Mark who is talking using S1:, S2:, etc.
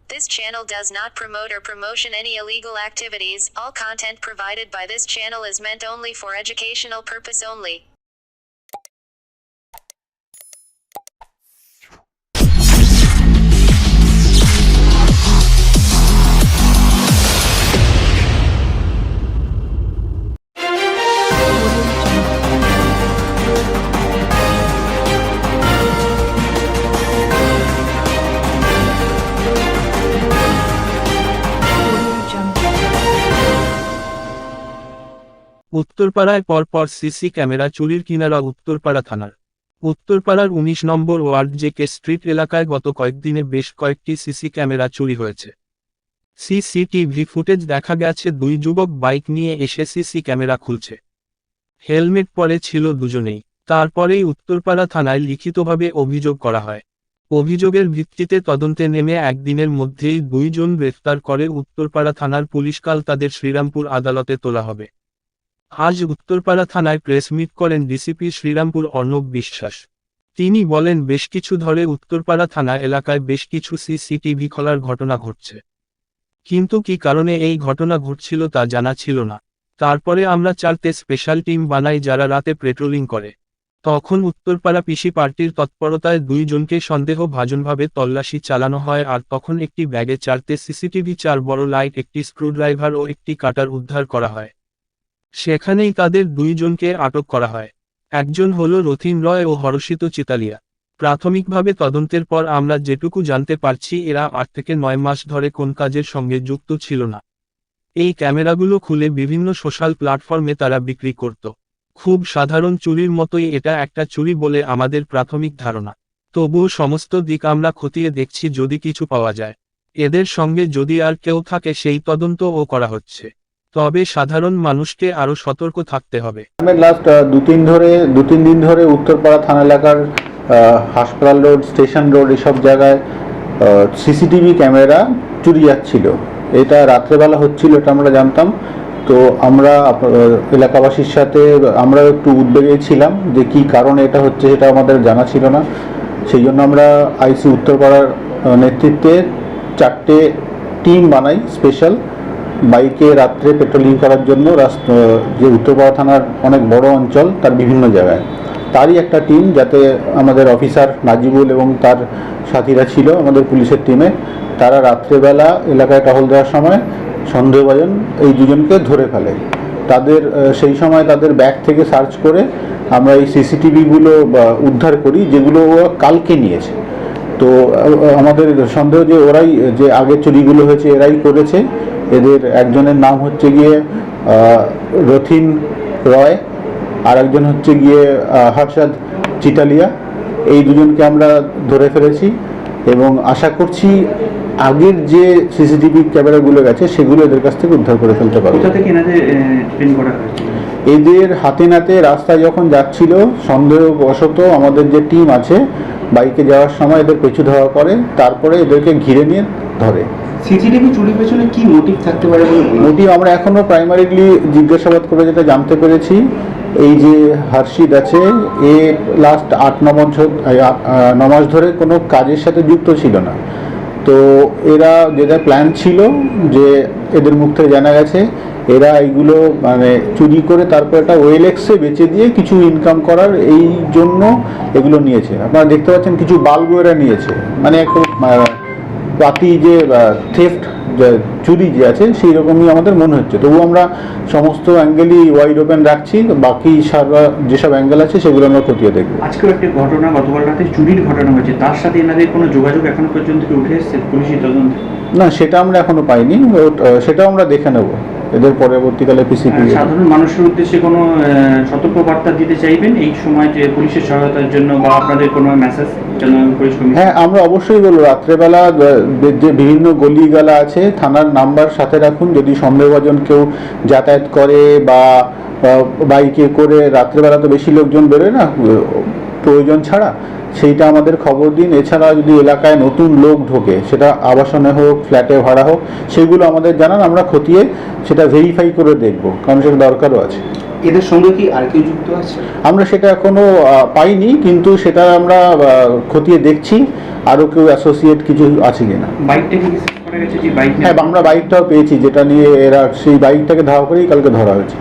S1: This channel does not promote or promotion any illegal activities. All content provided by this channel is meant only for educational purpose only.
S2: উত্তরপাড়ায় পরপর CC camera চুরির কিনারা উত্তরপাড়া থানার উত্তরপাড়ার ১৯ নম্বর word JK street এলাকায় গত কয়েকদিনে বেশ কয়েকটি CC camera চুরি হয়েছে। সিসিটিভি ফুটেজ দেখা গেছে দুই যুবক বাইক নিয়ে এসে সিসি ক্যামেরা খুলছে। হেলমেট পরে ছিল দুজনেই। তারপরেই উত্তরপাড়া থানায় লিখিতভাবে অভিযোগ করা হয়। অভিযোগের ভিত্তিতে তদন্তে নেমে একদিনের মধ্যেই দুইজন গ্রেফতার করে উত্তরপাড়া থানার পুলিশ। কাল তাদের শ্রীরামপুর আদালতে তোলা হবে। আজ উত্তরপাড়া থানায় প্রেস মিট করেন ডিসিপি শ্রীরামপুর অর্ণব বিশ্বাস। তিনি বলেন, বেশ কিছু ধরে উত্তরপাড়া থানা এলাকায় বেশ কিছু সিসিটিভি খোলার ঘটনা ঘটছে, কিন্তু কী কারণে এই ঘটনা ঘটছিল তা জানা ছিল না। তারপরে আমরা 4টে স্পেশাল টিম বানাই যারা রাতে পেট্রোলিং করে। তখন উত্তরপাড়া পিসি পার্টির তৎপরতায় দুইজনকে সন্দেহভাজনভাবে তল্লাশি চালানো হয়, আর তখন একটি ব্যাগে 4টে সিসিটিভি, 4 বড় লাইট, একটি স্ক্রুড্রাইভার ও একটি কাটার উদ্ধার করা হয়। সেখানেই তাদের দুইজনকে আটক করা হয়। একজন হল রথিন রয় ও হর্ষিত চিতালিয়া। প্রাথমিকভাবে তদন্তের পর আমরা যেটুকু জানতে পারছি, এরা 8 থেকে 9 মাস ধরে কোন কাজের সঙ্গে যুক্ত ছিল না। এই ক্যামেরাগুলো খুলে বিভিন্ন সোশ্যাল প্ল্যাটফর্মে তারা বিক্রি করত। খুব সাধারণ চুরির মতোই এটা একটা চুরি বলে আমাদের প্রাথমিক ধারণা। তবুও সমস্ত দিক আমরা খতিয়ে দেখছি, যদি কিছু পাওয়া যায়। এদের সঙ্গে যদি আর কেউ থাকে সেই তদন্তও করা হচ্ছে। তবে সাধারণ মানুষকে আরও সতর্ক থাকতে হবে।
S3: লাস্ট দু তিন দিন ধরে উত্তরপাড়া থানা এলাকার হাসপাতাল রোড, স্টেশন রোড, এসব জায়গায় সিসিটিভি ক্যামেরা চুরি যাচ্ছিল। এটা রাত্রেবেলা হচ্ছিল, এটা আমরা জানতাম। তো আমরা এলাকাবাসীর সাথে আমরাও একটু উদ্বেগে ছিলাম যে কী কারণে এটা হচ্ছে, সেটা আমাদের জানা ছিল না। সেই জন্য আমরা আইসি উত্তরপাড়ার নেতৃত্বে 4টে টিম বানাই স্পেশাল, বাইকে রাত্রে পেট্রোলিং করার জন্য। যে উত্তরপাড়া থানার অনেক বড় অঞ্চল, তার বিভিন্ন জায়গায় তারই একটা টিম, যাতে আমাদের অফিসার নাজিবুল এবং তার সাথীরা ছিল আমাদের পুলিশের টিমে। তারা রাত্রেবেলা এলাকায় টহল দেওয়ার সময় সন্দেহভাজন এই দুজনকে ধরে ফেলে। তাদের সেই সময় তাদের ব্যাগ থেকে সার্চ করে আমরা এই সিসিটিভিগুলো উদ্ধার করি, যেগুলো কালকে নিয়েছে। তো আমাদের সন্দেহ যে ওরাই, যে আগের চুরিগুলো হয়েছে এরাই করেছে। এদের একজনের নাম হচ্ছে গিয়ে রথিন রয়, আর একজন হচ্ছে গিয়ে হর্ষদ চিতালিয়া। এই দুজনকে আমরা ধরে ফেলেছি এবং আশা করছি আগের যে সিসিটিভি ক্যামেরাগুলো গেছে সেগুলো এদের কাছ থেকে উদ্ধার করে ফেলতে পারবো। এদের হাতে নাতে রাস্তায় যখন যাচ্ছিল, সন্দেহবশত আমাদের যে টিম আছে বাইকে যাওয়ার সময় এদের পিছু ধাওয়া করে, তারপরে এদেরকে ঘিরে নিয়ে ধরে।
S4: সিসিটিভি চুরির পেছনে কি মোটিভ থাকতে পারে?
S3: মোটিভ আমরা এখনো প্রাইমারিলি জিজ্ঞাসাবাদ করে যেটা জানতে পেরেছি, এই যে হর্ষিত আছে, এ লাস্ট 8-9 মাস ধরে কোনো কাজের সাথে যুক্ত ছিল না। তো এরা যেটা প্ল্যান ছিল, যে এদের মুখ থেকে জানা গেছে এরা এইগুলো মানে চুরি করে তারপর একটা ওয়েলএক্সে বেচে দিয়ে কিছু ইনকাম করার এই জন্য এগুলো নিয়েছে। আপনারা দেখতে পাচ্ছেন কিছু বাল্ব এরা নিয়েছে, মানে একটু বাকি যে থেফট চুরি যে আছে সেই রকমই আমাদের মনে হচ্ছে। তবু আমরা সমস্ত অ্যাঙ্গেলই ওয়াইড ওপেন রাখছি, বাকি যেসব অ্যাঙ্গেল আছে সেগুলো আমরা খতিয়ে দেখব।
S4: আজকেও একটা ঘটনা, গতকাল রাতে চুরির ঘটনা হয়েছে, তার সাথে এনাদের কোনো যোগাযোগ এখনো পর্যন্ত কি উঠে এসেছে পুলিশি তদন্তে?
S3: না, সেটা আমরা এখনো পাইনি, সেটাও আমরা দেখে নেব এদের পরবর্তীকালে পিসিপি।
S4: সাধারণ মানুষের উদ্দেশ্যে কোনো সতর্কবার্তা দিতে চাইবেন এই সময়, যে পুলিশের সহায়তার জন্য বা আপনাদের কোনো মেসেজ?
S3: হ্যাঁ, আমরা অবশ্যই বলবো, রাত্রেবেলা যে বিভিন্ন গলিগালা আছে থানার নাম্বার সাথে রাখুন। যদি সন্দেহভাজন কেউ যাতায়াত করে বা বাইকে করে, রাত্রেবেলা তো বেশি লোকজন বেরোয় না প্রয়োজন ছাড়া, সেইটা আমাদের খবর দিন। এছাড়া যদি এলাকায় নতুন লোক ঢোকে, সেটা আবাসনে হোক, ফ্ল্যাটে ভাড়া হোক, সেগুলো আমাদের জানান, আমরা খতিয়ে সেটা ভেরিফাই করে দেখব, কারণ সেটা দরকারও আছে।
S4: এদের সঙ্গে কি আর কেউ যুক্ত আছে?
S3: আমরা সেটা এখনো পাইনি, কিন্তু সেটা আমরা খতিয়ে দেখছি। আরও কেউ অ্যাসোসিয়েট কিছু আছে কিনা।
S4: বাইকটা কি সিজ করা গেছে? যে বাইক
S3: হ্যাঁ, আমরা বাইকটাও পেয়েছি, যেটা নিয়ে এরা সেই বাইকটাকে ধাওয়া করেই কালকে ধরা হয়েছে।